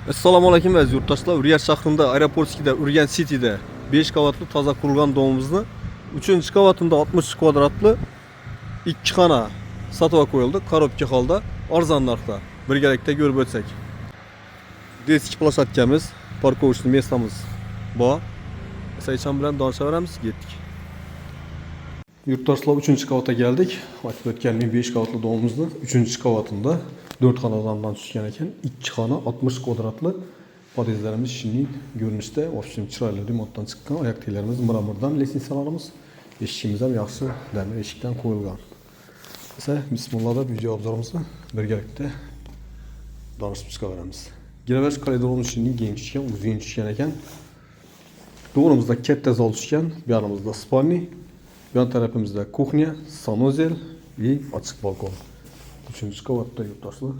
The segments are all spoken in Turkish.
Assalomu alaykum aziz yurtdoshlar. Urganch shahrida, Aeroportskida, Urganch City'da 5 qavatli toza qurilgan domimizni 3-qavatında 60 kvadratli 2 xona sotuvga qo'yildi. Korobka holda, arzon narxda. Birgalikda ko'rib o'tsak. Desk plashatkamiz, parkovочный местamiz bor. Saychan bilan donishaveramiz, ketdik. Yurtdoshlar 3-qavatga keldik. Aytib o'tganim 5 qavatli domimizni 3-qavatında 4 xonadan tushgan ekan. 2 xona 60 kvadratli podezlarimiz shinning ko'rinishda, общем chiroyli remontdan chiqqan. Oyoq teglarimiz mramordan, lestnitsalarimiz, eshigimiz ham yaxshi damir eshikdan qo'yilgan. Esa bismillahda video obzorimizni birgalikda danışib chiqaveramiz. Giravesh koridorimiz shinning keng tushgan, uzun tushgan ekan. To'g'rimizda katta zol tushgan, bu yonimizda spalni, bu yon tarafimizda kuxnya, sanuzel va ochiq balkon. 3-qavatda yurtdoshlar.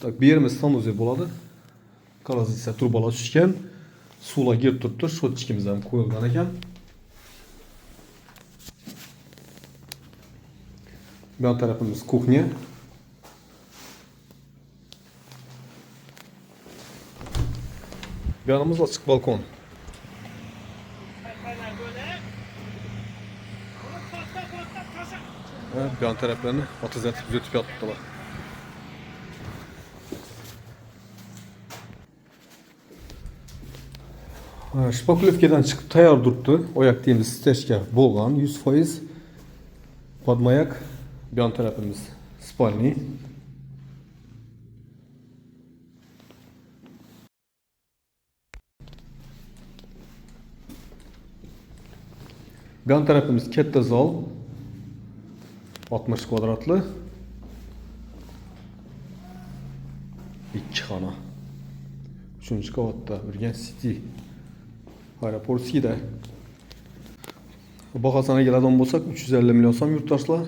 Tak, bir yerimiz sanuzel bo'ladi. Kanalizatsiya trubalar tushgan. Suvlar kelib turibdi. Shotchikimiz ham qo'yilgan ekan. Bu yon tarafimiz kuxnya. Bu yonimiz ochiq balkon. Bu yan taraflarını atizatib düzeltip yaptılar. Shpakulovkadan chiqib tayyor turibdi. Oyoq deyimiz stechka bo'lgan 100%. Podmayak. Bu yan tarafimiz spalni. Bu yan tarafimiz katta zal. 60 kvadratlı 2 xona. 3-qavatda Urganch City Aeroportskida. Bahasına keladigan bo'lsak 350 million so'm yurtdoshlar.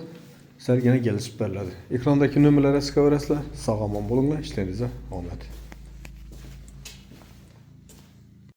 Sizlarga kelishib beriladi. Ekrandagi nomerlarga chiqaverasizlar. Sog' omon bo'linglar, ishlaringizga omad.